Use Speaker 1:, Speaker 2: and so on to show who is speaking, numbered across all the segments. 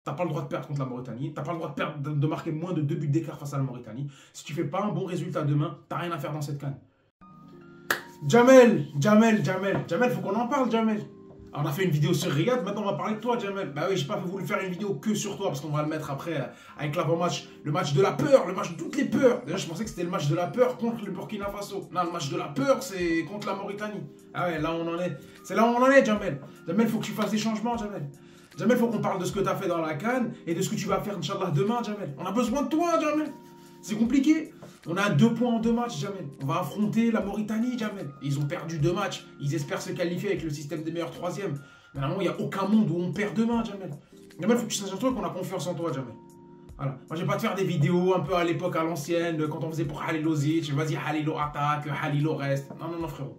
Speaker 1: t'as pas le droit de perdre contre la Mauritanie. T'as pas le droit de perdre, de marquer moins de 2 buts d'écart face à la Mauritanie. Si tu fais pas un bon résultat demain, t'as rien à faire dans cette CAN. Jamel, faut qu'on en parle, Jamel. Alors, on a fait une vidéo sur Riyad, maintenant on va parler de toi, Jamel. Bah oui, j'ai pas voulu faire une vidéo que sur toi, parce qu'on va le mettre après avec l'avant-match. Le match de la peur, le match de toutes les peurs. Déjà, je pensais que c'était le match de la peur contre le Burkina Faso. Non, le match de la peur, c'est contre la Mauritanie. Ah ouais, là on en est. C'est là où on en est, Jamel. Jamel, faut que tu fasses des changements, Jamel. Jamel, faut qu'on parle de ce que tu as fait dans la CAN et de ce que tu vas faire, Inch'Allah, demain, Jamel. On a besoin de toi, Jamel. C'est compliqué. On a 2 points en 2 matchs, Jamel. On va affronter la Mauritanie, Jamel. Ils ont perdu 2 matchs. Ils espèrent se qualifier avec le système des meilleurs 3e. Mais normalement, il n'y a aucun monde où on perd demain, Jamel. Jamel, il faut que tu saches un truc, on a confiance en toi, Jamel. Voilà. Moi, je vais pas te faire des vidéos un peu à l'époque, à l'ancienne, quand on faisait pour Halilo Zic. Vas-y, Halilo attaque, Halilo reste. Non, frérot.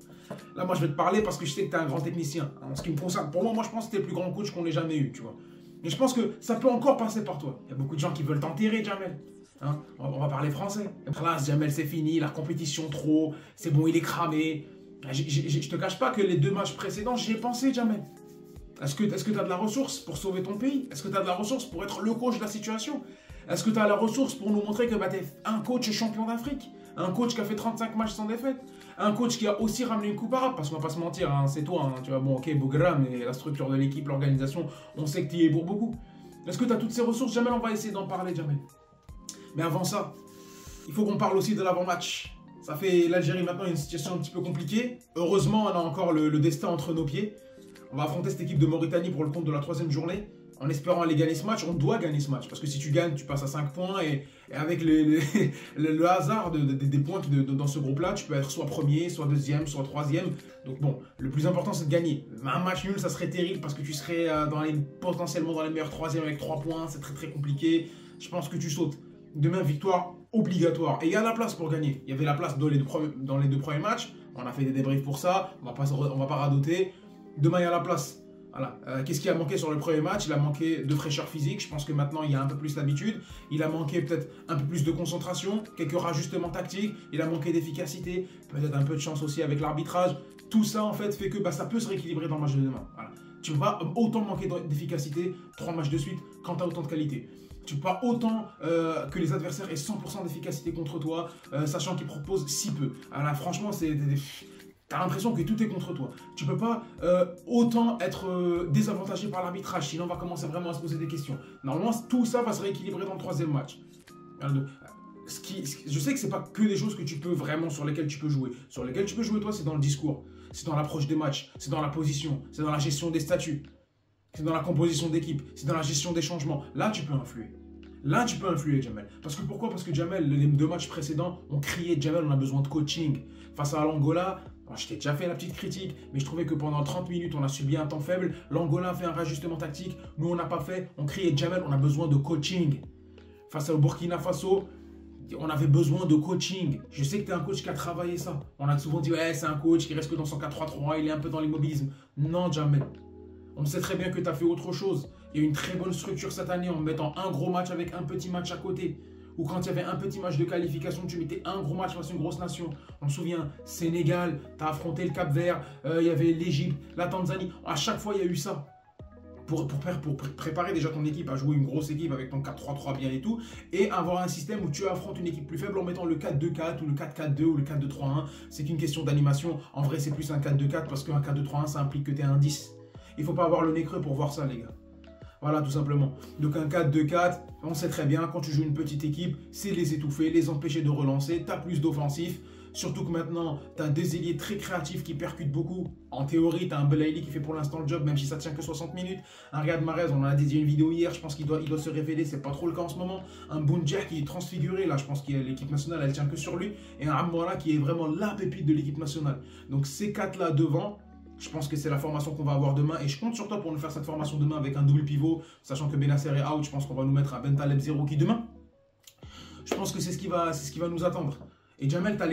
Speaker 1: Là, moi, je vais te parler parce que je sais que tu es un grand technicien. En ce qui me concerne, pour moi, je pense que tu es le plus grand coach qu'on ait jamais eu, tu vois. Mais je pense que ça peut encore passer par toi. Il y a beaucoup de gens qui veulent t'enterrer, Jamel. Hein, on va parler français. Là, Jamel, c'est fini, la compétition trop, c'est bon, il est cramé. Je te cache pas que les 2 matchs précédents, j'y ai pensé, Jamel. Est-ce que tu as de la ressource pour sauver ton pays? Est-ce que tu as de la ressource pour être le coach de la situation? Est-ce que tu as la ressource pour nous montrer que tu es un coach champion d'Afrique? Un coach qui a fait 35 matchs sans défaite? Un coach qui a aussi ramené une coupe arabe? Parce qu'on va pas se mentir, hein, c'est toi, hein, tu vois, bon, ok, Bougra, mais la structure de l'équipe, l'organisation, on sait que tu y es pour beaucoup. Est-ce que tu as toutes ces ressources? Jamel, on va essayer d'en parler, Jamel. Mais avant ça, il faut qu'on parle aussi de l'avant-match. Ça fait l'Algérie maintenant une situation un petit peu compliquée. Heureusement, on a encore le destin entre nos pieds. On va affronter cette équipe de Mauritanie pour le compte de la 3e journée. En espérant aller gagner ce match, on doit gagner ce match. Parce que si tu gagnes, tu passes à 5 points. Et avec le hasard des points dans ce groupe-là, tu peux être soit premier, soit 2e, soit 3e. Donc bon, le plus important, c'est de gagner. Un match nul, ça serait terrible parce que tu serais potentiellement dans les meilleurs 3e avec 3 points. C'est très très compliqué. Je pense que tu sautes. Demain, victoire obligatoire. Et il y a la place pour gagner. Il y avait la place dans les 2 premiers matchs. On a fait des débriefs pour ça. On va pas radoter. Demain, il y a la place. Voilà. Qu'est-ce qui a manqué sur le premier match? Il a manqué de fraîcheur physique. Je pense que maintenant, il y a un peu plus d'habitude. Il a manqué peut-être un peu plus de concentration, quelques rajustements tactiques. Il a manqué d'efficacité, peut-être un peu de chance aussi avec l'arbitrage. Tout ça, en fait, fait que ça peut se rééquilibrer dans le match de demain. Voilà. Tu vas autant manquer d'efficacité 3 matchs de suite quand tu as autant de qualité. Tu peux pas autant que les adversaires aient 100% d'efficacité contre toi, sachant qu'ils proposent si peu. Alors, franchement, t'as l'impression que tout est contre toi. Tu peux pas autant être désavantagé par l'arbitrage, sinon on va commencer vraiment à se poser des questions. Normalement, tout ça va se rééquilibrer dans le 3e match. Je sais que c'est pas que des choses que tu peux vraiment sur lesquelles tu peux jouer. Sur lesquelles tu peux jouer, toi, c'est dans le discours, c'est dans l'approche des matchs, c'est dans la position, c'est dans la gestion des statuts, c'est dans la composition d'équipe, c'est dans la gestion des changements. Là, tu peux influer. Là, tu peux influer, Jamel. Pourquoi? Parce que Jamel, les 2 matchs précédents, on criait Jamel, on a besoin de coaching. Face à l'Angola, je t'ai déjà fait la petite critique, mais je trouvais que pendant 30 minutes, on a subi un temps faible. L'Angola a fait un réajustement tactique. Nous, on n'a pas fait. On criait Jamel, on a besoin de coaching. Face au Burkina Faso, on avait besoin de coaching. Je sais que tu es un coach qui a travaillé ça. On a souvent dit, ouais, c'est un coach qui reste que dans son 4-3-3, il est un peu dans l'immobilisme. Non, Jamel. On sait très bien que tu as fait autre chose. Il y a une très bonne structure cette année en mettant un gros match avec un petit match à côté. Ou quand il y avait un petit match de qualification, tu mettais un gros match face à une grosse nation. On se souvient, Sénégal, tu as affronté le Cap-Vert, il y avait l'Égypte, la Tanzanie. À chaque fois, il y a eu ça. Pour préparer déjà ton équipe à jouer une grosse équipe avec ton 4-3-3 bien et tout. Et avoir un système où tu affrontes une équipe plus faible en mettant le 4-2-4 ou le 4-4-2 ou le 4-2-3-1. C'est qu'une question d'animation. En vrai, c'est plus un 4-2-4 parce qu'un 4-2-3-1, ça implique que tu es un 10. Il ne faut pas avoir le nez creux pour voir ça, les gars. Voilà, tout simplement. Donc un 4-2-4, on sait très bien, quand tu joues une petite équipe, c'est les étouffer, les empêcher de relancer, tu as plus d'offensif. Surtout que maintenant, tu as des ailiers très créatifs qui percutent beaucoup. En théorie, tu as un Belaïli qui fait pour l'instant le job, même si ça tient que 60 minutes. Un Riyad Mahrez, on en a dédié une vidéo hier, je pense qu'il doit se révéler, c'est pas trop le cas en ce moment. Un Bounedjah qui est transfiguré, là, je pense que l'équipe nationale, elle tient que sur lui. Et un Amouara qui est vraiment la pépite de l'équipe nationale. Donc ces 4-là devant, je pense que c'est la formation qu'on va avoir demain. Et je compte sur toi pour nous faire cette formation demain avec un double pivot. Sachant que Benasser est out, je pense qu'on va nous mettre un Bentaleb 0 qui demain. Je pense que c'est ce qui va nous attendre. Et Jamel, tu as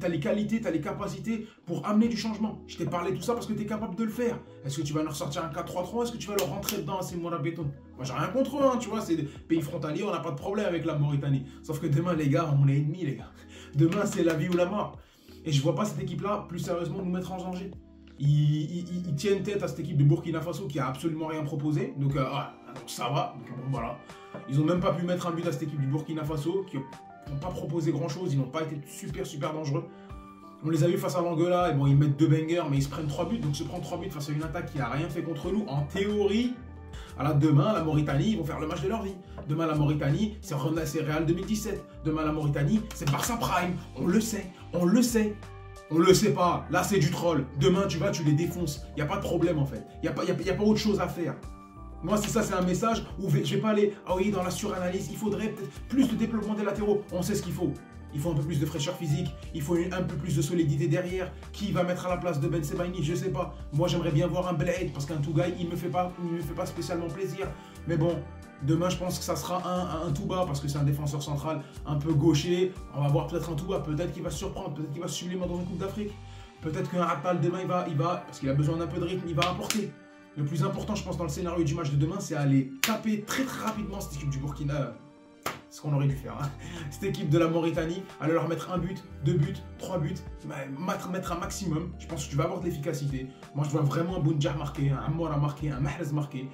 Speaker 1: les qualités, tu as les capacités pour amener du changement. Je t'ai parlé de tout ça parce que tu es capable de le faire. Est-ce que tu vas nous ressortir un 4-3-3? Est-ce que tu vas leur rentrer dedans à ces Béton? Moi, j'ai rien contre eux, hein, tu vois. C'est des pays frontaliers, on n'a pas de problème avec la Mauritanie. Sauf que demain, les gars, on est ennemis, les gars. Demain, c'est la vie ou la mort. Et je vois pas cette équipe-là, plus sérieusement, nous mettre en danger. Ils tiennent tête à cette équipe de Burkina Faso qui a absolument rien proposé. Donc, donc ça va. Donc bon, voilà. Ils n'ont même pas pu mettre un but à cette équipe du Burkina Faso, qui n'ont pas proposé grand-chose, ils n'ont pas été super dangereux. On les a vus face à l'Angola, et bon, ils mettent 2 bangers, mais ils se prennent 3 buts, donc se prendre 3 buts face à une attaque qui n'a rien fait contre nous, en théorie. Alors demain, la Mauritanie, ils vont faire le match de leur vie. Demain, la Mauritanie, c'est Real 2017. Demain, la Mauritanie, c'est Barça Prime. On le sait, on le sait. On le sait pas, là c'est du troll. Demain, tu vas, tu les défonces. Il n'y a pas de problème en fait. Il n'y a pas autre chose à faire. Moi, c'est ça, c'est un message où je vais pas aller, ah oui, dans la suranalyse, il faudrait peut-être plus de développement des latéraux. On sait ce qu'il faut. Il faut un peu plus de fraîcheur physique, il faut un peu plus de solidité derrière. Qui va mettre à la place de Ben Sebaini, je sais pas. Moi, j'aimerais bien voir un Blade, parce qu'un Tougaï, il me fait pas spécialement plaisir. Mais bon, demain, je pense que ça sera un Touba, parce que c'est un défenseur central un peu gaucher. On va voir peut-être un Touba, peut-être qu'il va se surprendre, peut-être qu'il va se sublimer dans une Coupe d'Afrique. Peut-être qu'un Attal, demain, il va, parce qu'il a besoin d'un peu de rythme, il va apporter. Le plus important, je pense, dans le scénario du match de demain, c'est aller taper très rapidement cette équipe du Burkina. Ce qu'on aurait dû faire. Hein. Cette équipe de la Mauritanie, aller leur mettre 1 but, 2 buts, 3 buts, mettre un maximum. Je pense que tu vas avoir de l'efficacité. Moi, je vois vraiment un Bounjah marqué, un Amoura marqué, un Mahrez marqué.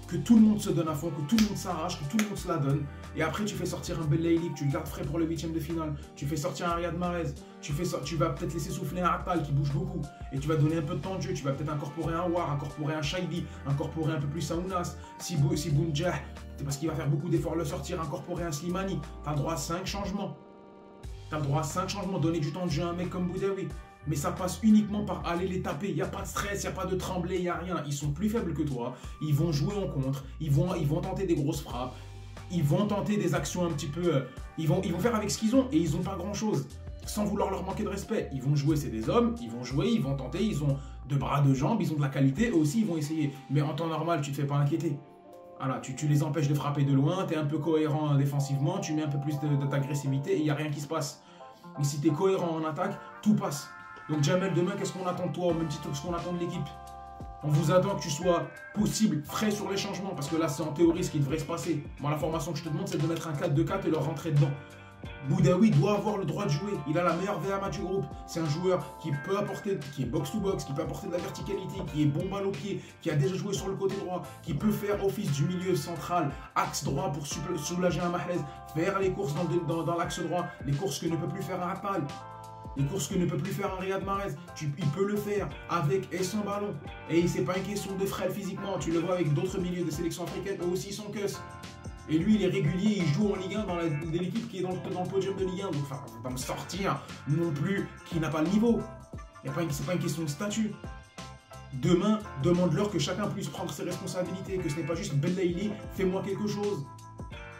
Speaker 1: Que tout le monde se donne à fond, que tout le monde s'arrache, que tout le monde se la donne. Et après, tu fais sortir un Belaïli, que tu le gardes frais pour le 8e de finale. Tu fais sortir un Riyad Mahrez. Tu vas peut-être laisser souffler un Attal qui bouge beaucoup. Et tu vas donner un peu de temps de jeu. Tu vas peut-être incorporer un War, incorporer un Shaibi, incorporer un peu plus un Ounas. Si Bounjah, c'est parce qu'il va faire beaucoup d'efforts le sortir, incorporer un Slimani. Tu as le droit à 5 changements. Tu as le droit à 5 changements. Donner du temps de jeu à un mec comme Boudaoui. Mais ça passe uniquement par aller les taper. Il n'y a pas de stress, il n'y a pas de trembler, il n'y a rien. Ils sont plus faibles que toi. Ils vont jouer en contre. Ils vont tenter des grosses frappes. Ils vont tenter des actions un petit peu... Ils vont faire avec ce qu'ils ont et ils n'ont pas grand-chose. Sans vouloir leur manquer de respect. Ils vont jouer, c'est des hommes. Ils vont jouer, ils vont tenter. Ils ont 2 bras, 2 jambes. Ils ont de la qualité. Eux aussi, ils vont essayer. Mais en temps normal, tu ne te fais pas inquiéter. Voilà, tu les empêches de frapper de loin. Tu es un peu cohérent défensivement. Tu mets un peu plus d'agressivité et il n'y a rien qui se passe. Mais si tu es cohérent en attaque, tout passe. Donc Jamel, demain, qu'est-ce qu'on attend de toi, au même titre que ce qu'on attend de l'équipe? On vous attend que tu sois possible, frais sur les changements, parce que là, c'est en théorie ce qui devrait se passer. Moi, la formation que je te demande, c'est de mettre un 4-2-4 et leur rentrer dedans. Boudaoui doit avoir le droit de jouer. Il a la meilleure VMA du groupe. C'est un joueur qui peut apporter, qui est box-to-box, qui peut apporter de la verticalité, qui est bon balle au pied, qui a déjà joué sur le côté droit, qui peut faire office du milieu central, axe droit pour soulager un Mahrez, faire les courses dans l'axe droit, les courses que ne peut plus faire un Attal. Les courses que ne peut plus faire un Riyad Mahrez, il peut le faire avec et sans ballon. Et c'est pas une question de frêle physiquement. Tu le vois avec d'autres milieux de sélection africaine, eux aussi ils sont cuss. Et lui, il est régulier, il joue en Ligue 1 dans l'équipe qui est dans le podium de Ligue 1. Donc, enfin, faut pas me sortir non plus qui n'a pas le niveau. C'est pas une question de statut. Demain, demande-leur que chacun puisse prendre ses responsabilités, que ce n'est pas juste Belaïli, fais-moi quelque chose.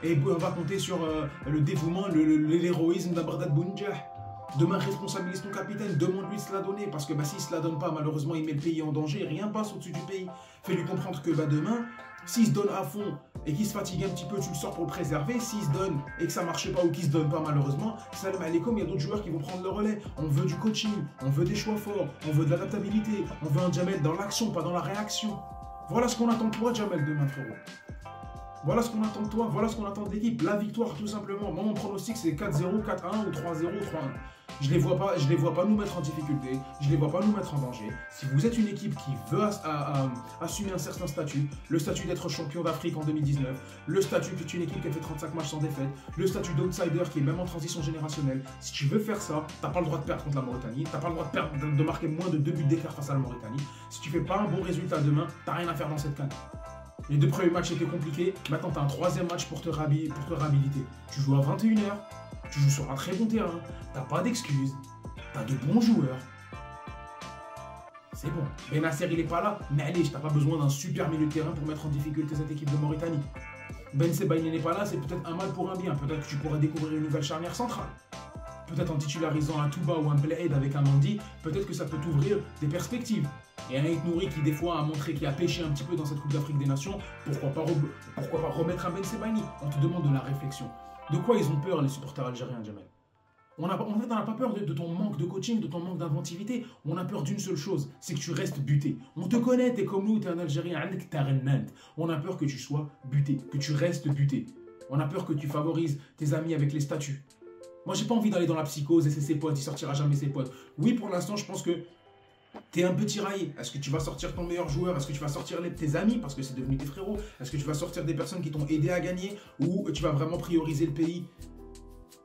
Speaker 1: Et on va compter sur le dévouement, l'héroïsme d'Abardad Bounjah. Demain, responsabilise ton capitaine, demande-lui de se la donner, parce que s'il ne se la donne pas, malheureusement, il met le pays en danger, rien passe au-dessus du pays. Fais-lui comprendre que demain, s'il se donne à fond et qu'il se fatigue un petit peu, tu le sors pour le préserver. S'il se donne et que ça ne marche pas ou qu'il ne se donne pas, malheureusement, salam alaikum, il y a d'autres joueurs qui vont prendre le relais. On veut du coaching, on veut des choix forts, on veut de l'adaptabilité, on veut un Jamel dans l'action, pas dans la réaction. Voilà ce qu'on attend de toi, Jamel, demain, frérot. Voilà ce qu'on attend de toi, voilà ce qu'on attend de l'équipe. La victoire, tout simplement. Moi, mon pronostic, c'est 4-0, 4-1 ou 3-0 ou 3-1. Je les vois pas nous mettre en difficulté. Je les vois pas nous mettre en danger. Si vous êtes une équipe qui veut assumer un certain statut, le statut d'être champion d'Afrique en 2019, le statut que tu es une équipe qui a fait 35 matchs sans défaite, le statut d'outsider qui est même en transition générationnelle, si tu veux faire ça, t'as pas le droit de perdre contre la Mauritanie, t'as pas le droit de marquer moins de 2 buts d'écart face à la Mauritanie. Si tu fais pas un bon résultat demain, t'as rien à faire dans cette canne. Les 2 premiers matchs étaient compliqués, maintenant tu as un 3e match pour te réhabiliter. Tu joues à 21 h, tu joues sur un très bon terrain, t'as pas d'excuses, t'as de bons joueurs. C'est bon. Benasser il est pas là, mais allez, t'as pas besoin d'un super milieu de terrain pour mettre en difficulté cette équipe de Mauritanie. Ben Sebaini n'est pas là, c'est peut-être un mal pour un bien. Peut-être que tu pourrais découvrir une nouvelle charnière centrale. Peut-être en titularisant un Touba ou un Blade avec un Mandi, peut-être que ça peut t'ouvrir des perspectives. Et un Aït Nouri qui des fois a montré qu'il a pêché un petit peu dans cette Coupe d'Afrique des Nations, pourquoi pas remettre un Ben Sebaini? On te demande de la réflexion. De quoi ils ont peur les supporters algériens, Jamel? On n'a pas peur de ton manque de coaching, de ton manque d'inventivité. On a peur d'une seule chose, c'est que tu restes buté. On te connaît, t'es comme nous, t'es un Algérien. On a peur que tu sois buté, que tu restes buté. On a peur que tu favorises tes amis avec les statuts. Moi, j'ai pas envie d'aller dans la psychose et c'est ses potes, il sortira jamais ses potes. Oui, pour l'instant, je pense que T'es un peu tiraillé. Est-ce que tu vas sortir ton meilleur joueur? Est-ce que tu vas sortir tes amis parce que c'est devenu tes frérots? Est-ce que tu vas sortir des personnes qui t'ont aidé à gagner? Ou tu vas vraiment prioriser le pays?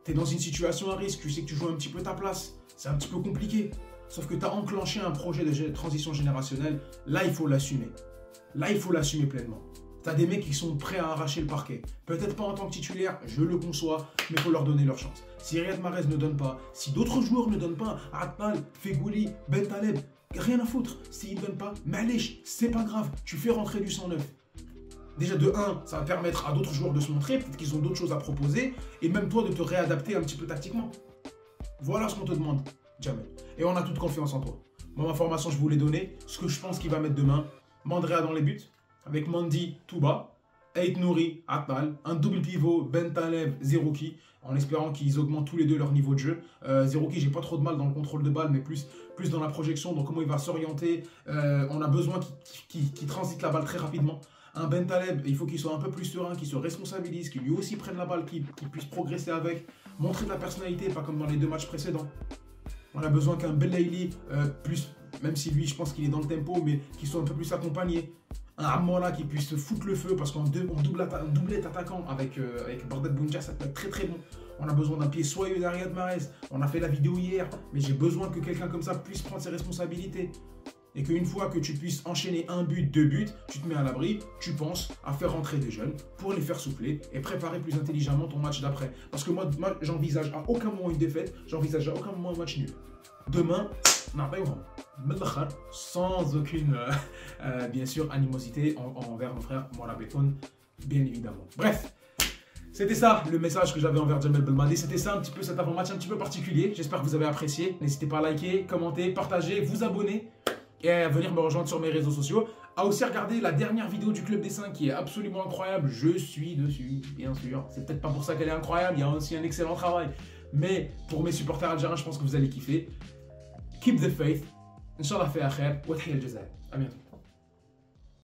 Speaker 1: T'es dans une situation à risque, tu sais que tu joues un petit peu ta place. C'est un petit peu compliqué. Sauf que tu as enclenché un projet de transition générationnelle. Là, il faut l'assumer. Là, il faut l'assumer pleinement. Tu as des mecs qui sont prêts à arracher le parquet. Peut-être pas en tant que titulaire, je le conçois, mais il faut leur donner leur chance. Si Riyad Mahrez ne donne pas, si d'autres joueurs ne donnent pas, Attal, Fegouli, Bentaleb, rien à foutre. S'ils ne donnent pas, Malish, c'est pas grave, tu fais rentrer du sang neuf. Déjà de 1, ça va permettre à d'autres joueurs de se montrer, peut-être qu'ils ont d'autres choses à proposer, et même toi de te réadapter un petit peu tactiquement. Voilà ce qu'on te demande, Jamel. Et on a toute confiance en toi. Moi, ma formation, je vous l'ai donnée. Ce que je pense qu'il va mettre demain, Mandrea dans les buts, avec Mandi tout bas, Ait Nouri, Attal, un double pivot, Bentaleb, Zerouki, en espérant qu'ils augmentent tous les deux leur niveau de jeu. Zerouki, j'ai pas trop de mal dans le contrôle de balle, mais plus dans la projection, donc comment il va s'orienter. On a besoin qu'il transite la balle très rapidement. Un Bentaleb, il faut qu'il soit un peu plus serein, qu'il se responsabilise, qu'il lui aussi prenne la balle, qu'il puisse progresser avec, montrer de la personnalité, pas comme dans les 2 matchs précédents. On a besoin qu'un Belaïli, même si lui, je pense qu'il est dans le tempo, mais qu'il soit un peu plus accompagné. Un Amola qui puisse foutre le feu, parce qu'en doublette attaquant avec Bardet Bounja, ça peut être très très bon. On a besoin d'un pied soyeux derrière Mahrez. On a fait la vidéo hier, mais j'ai besoin que quelqu'un comme ça puisse prendre ses responsabilités. Et qu'une fois que tu puisses enchaîner 1 but, 2 buts, tu te mets à l'abri, tu penses à faire rentrer des jeunes pour les faire souffler et préparer plus intelligemment ton match d'après. Parce que moi j'envisage à aucun moment une défaite, j'envisage à aucun moment un match nul. Demain, sans aucune, bien sûr, animosité envers mon frère Mourad Betoun, bien évidemment. Bref, c'était ça le message que j'avais envers Jamel Belmadi. C'était ça un petit peu cet avant-match un petit peu particulier. J'espère que vous avez apprécié. N'hésitez pas à liker, commenter, partager, vous abonner. Et à venir me rejoindre sur mes réseaux sociaux. À aussi regarder la dernière vidéo du Club des 5 qui est absolument incroyable. Je suis dessus, bien sûr. C'est peut-être pas pour ça qu'elle est incroyable. Il y a aussi un excellent travail. Mais pour mes supporters algériens, je pense que vous allez kiffer. Keep the faith. Inch'Allah fait akher. Wa tahiyya al-Jazair. À bientôt.